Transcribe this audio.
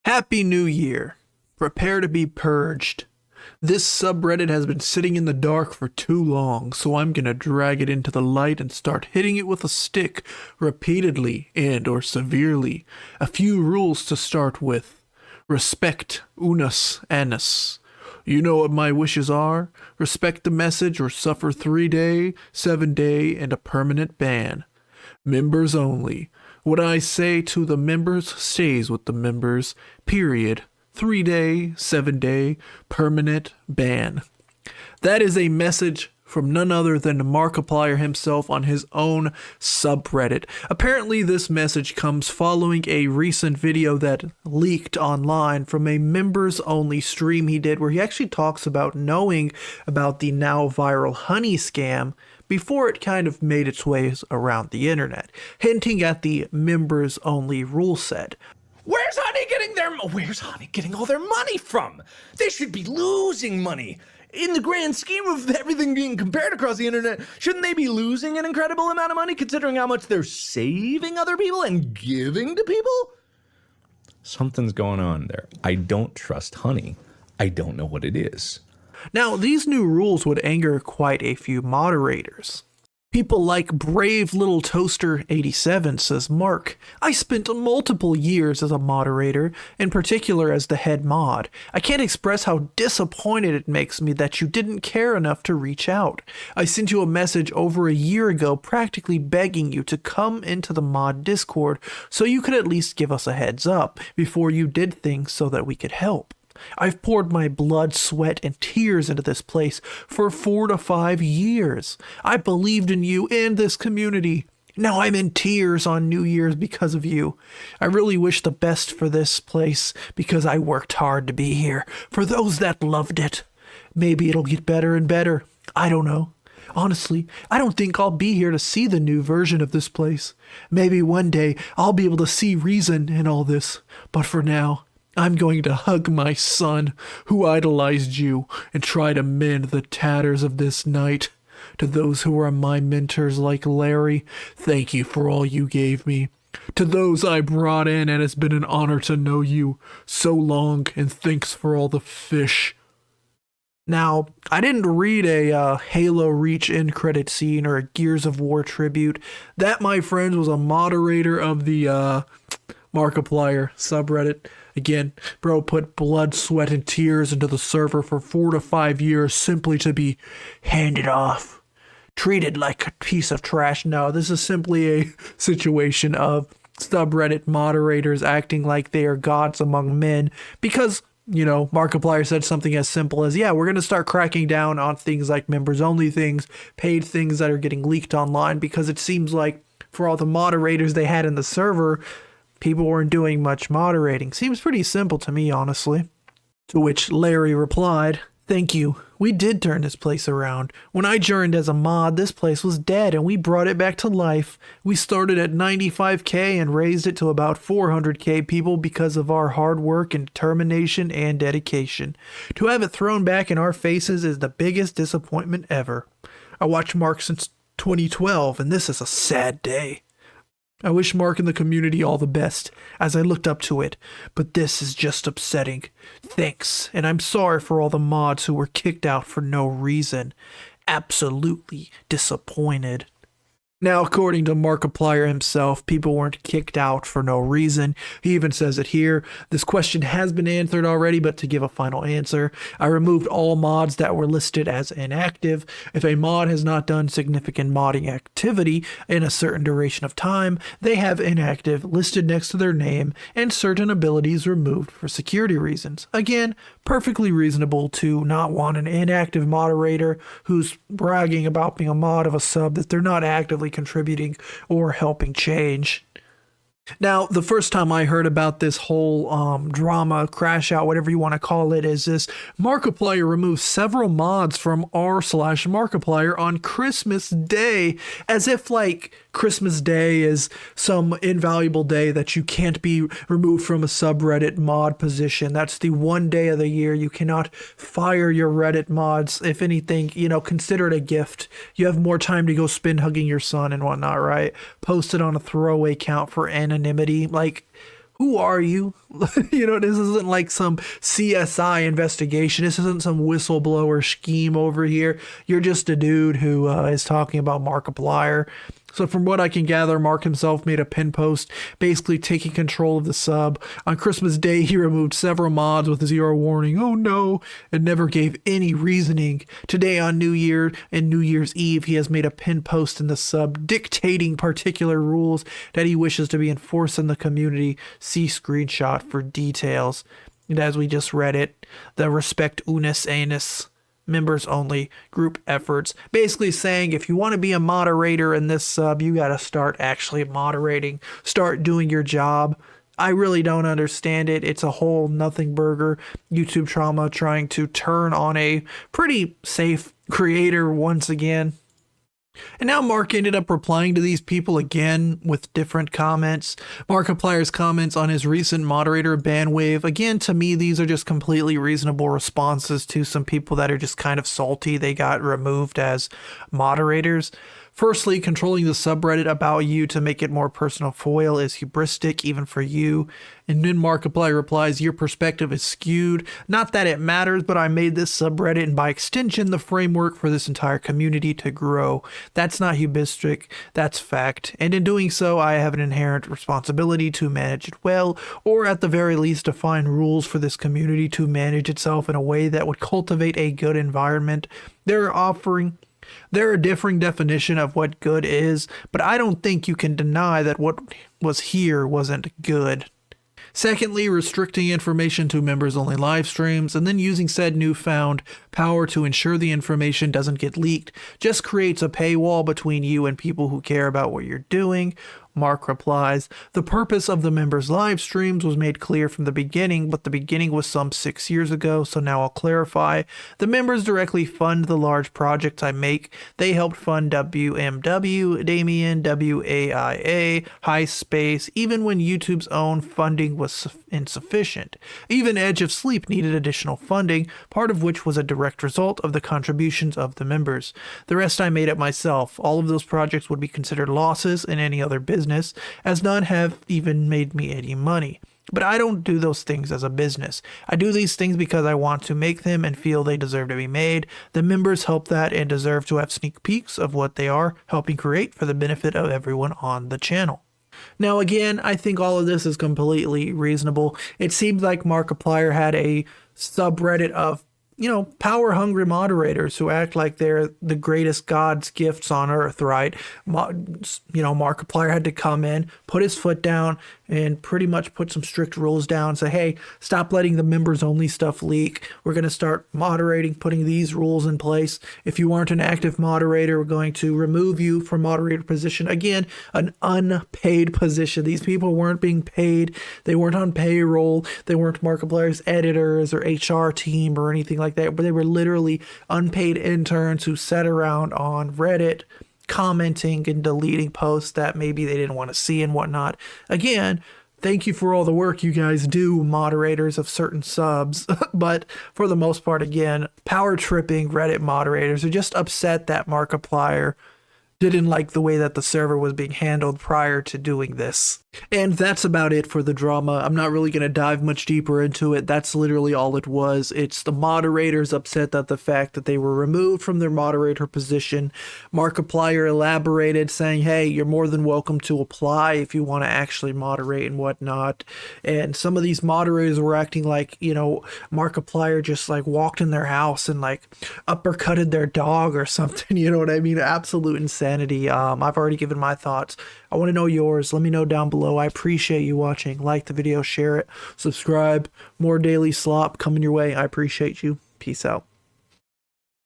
Happy New Year. Prepare to be purged. This subreddit has been sitting in the dark for too long, so I'm gonna drag it into the light and start hitting it with a stick repeatedly and or severely. A few rules to start with. Respect unus annus. You know what my wishes are? Respect the message or suffer 3-day, 7-day, and a permanent ban. Members only. What I say to the members stays with the members. Period. 3-day, 7-day, permanent ban. That is a message from none other than Markiplier himself on his own subreddit. Apparently this message comes following a recent video that leaked online from a members only stream he did where he actually talks about knowing about the now viral honey scam before it kind of made its ways around the internet, hinting at the members only rule set. Where's Honey getting all their money from? They should be losing money. In the grand scheme of everything being compared across the internet, shouldn't they be losing an incredible amount of money considering how much they're saving other people and giving to people? Something's going on there. I don't trust Honey. I don't know what it is. Now, these new rules would anger quite a few moderators. People like Brave Little Toaster 87 says, Mark, I spent multiple years as a moderator, in particular as the head mod. I can't express how disappointed it makes me that you didn't care enough to reach out. I sent you a message over a year ago practically begging you to come into the mod Discord so you could at least give us a heads up before you did things so that we could help. I've poured my blood, sweat, and tears into this place for 4 to 5 years. I believed in you and this community. Now I'm in tears on New Year's because of you. I really wish the best for this place because I worked hard to be here. For those that loved it. Maybe it'll get better and better. I don't know. Honestly, I don't think I'll be here to see the new version of this place. Maybe one day I'll be able to see reason in all this. But for now, I'm going to hug my son, who idolized you, and try to mend the tatters of this night. To those who are my mentors like Larry, thank you for all you gave me. To those I brought in, and it's been an honor to know you so long, and thanks for all the fish. Now, I didn't read a Halo Reach end credit scene or a Gears of War tribute. That, my friends, was a moderator of the Markiplier subreddit. Again, bro put blood, sweat, and tears into the server for 4 to 5 years simply to be handed off. Treated like a piece of trash. No, this is simply a situation of subreddit moderators acting like they are gods among men because, you know, Markiplier said something as simple as, yeah, we're going to start cracking down on things like members-only things, paid things that are getting leaked online because it seems like for all the moderators they had in the server, people weren't doing much moderating. Seems pretty simple to me, honestly. To which Larry replied, thank you. We did turn this place around. When I joined as a mod, this place was dead and we brought it back to life. We started at 95k and raised it to about 400k people because of our hard work and determination and dedication. To have it thrown back in our faces is the biggest disappointment ever. I watched Mark since 2012 and this is a sad day. I wish Mark and the community all the best, as I looked up to it, but this is just upsetting. Thanks, and I'm sorry for all the mods who were kicked out for no reason. Absolutely disappointed. Now, according to Markiplier himself, people weren't kicked out for no reason. He even says it here. This question has been answered already, but to give a final answer, I removed all mods that were listed as inactive. If a mod has not done significant modding activity in a certain duration of time, they have inactive listed next to their name and certain abilities removed for security reasons. Again, perfectly reasonable to not want an inactive moderator who's bragging about being a mod of a sub that they're not actively contributing or helping change. Now, the first time I heard about this whole drama, crash out, whatever you want to call it, is this Markiplier removed several mods from r/Markiplier on Christmas Day, as if like Christmas Day is some invaluable day that you can't be removed from a subreddit mod position. That's the one day of the year you cannot fire your Reddit mods. If anything, you know, consider it a gift. You have more time to go spend hugging your son and whatnot, right? Post it on a throwaway account for anonymity. Like, Who are you? You know, this isn't like some CSI investigation. This isn't some whistleblower scheme over here. You're just a dude who is talking about Markiplier. So from what I can gather, Mark himself made a pin post basically taking control of the sub. On Christmas Day, he removed several mods with a 0 warning, oh no, and never gave any reasoning. Today on New Year and New Year's Eve, he has made a pin post in the sub dictating particular rules that he wishes to be enforced in the community. See screenshot for details. And as we just read it, the respect unus annus, members only group efforts, basically saying if you want to be a moderator in this sub, you got to start actually moderating, start doing your job. I really don't understand it. It's a whole nothing burger YouTube trauma trying to turn on a pretty safe creator once again. And now Mark ended up replying to these people again with different comments. Markiplier's comments on his recent moderator ban wave. Again, to me, these are just completely reasonable responses to some people that are just kind of salty they got removed as moderators. Firstly, controlling the subreddit about you to make it more personal foil is hubristic, even for you. And then Markiplier replies, your perspective is skewed. Not that it matters, but I made this subreddit and by extension, the framework for this entire community to grow. That's not hubristic, that's fact. And in doing so, I have an inherent responsibility to manage it well, or at the very least, define rules for this community to manage itself in a way that would cultivate a good environment. They're a differing definition of what good is, but I don't think you can deny that what was here wasn't good. Secondly, restricting information to members-only live streams and then using said newfound power to ensure the information doesn't get leaked just creates a paywall between you and people who care about what you're doing. Mark replies, the purpose of the members' live streams was made clear from the beginning, but the beginning was some 6 years ago, so now I'll clarify. The members directly fund the large projects I make. They helped fund WMW, Damien, WAIA, High Space, even when YouTube's own funding was insufficient. Even Edge of Sleep needed additional funding, part of which was a direct result of the contributions of the members. The rest I made up myself. All of those projects would be considered losses in any other business, as none have even made me any money. But I don't do those things as a business. I do these things because I want to make them and feel they deserve to be made. The members help that and deserve to have sneak peeks of what they are helping create for the benefit of everyone on the channel. Now again, I think all of this is completely reasonable. It seems like Markiplier had a subreddit of power-hungry moderators who act like they're the greatest God's gifts on earth, right? Markiplier had to come in, put his foot down, and pretty much put some strict rules down. Say, hey, stop letting the members-only stuff leak. We're going to start moderating, putting these rules in place. If you aren't an active moderator, we're going to remove you from moderator position. Again, an unpaid position. These people weren't being paid. They weren't on payroll. They weren't Markiplier's editors or HR team or anything like that, but they were literally unpaid interns who sat around on Reddit commenting and deleting posts that maybe they didn't want to see and whatnot. Again, thank you for all the work you guys do, moderators of certain subs. But for the most part, again, power tripping Reddit moderators are just upset that Markiplier didn't like the way that the server was being handled prior to doing this. And that's about it for the drama. I'm not really going to dive much deeper into it. That's literally all it was. It's the moderators upset at the fact that they were removed from their moderator position. Markiplier elaborated saying, hey, you're more than welcome to apply if you want to actually moderate and whatnot. And some of these moderators were acting like, Markiplier just like walked in their house and like uppercutted their dog or something. You know what I mean? Absolute insanity. I've already given my thoughts. I want to know yours. Let me know down below. I appreciate you watching. Like the video, share it, subscribe. More daily slop coming your way. I appreciate you. Peace out.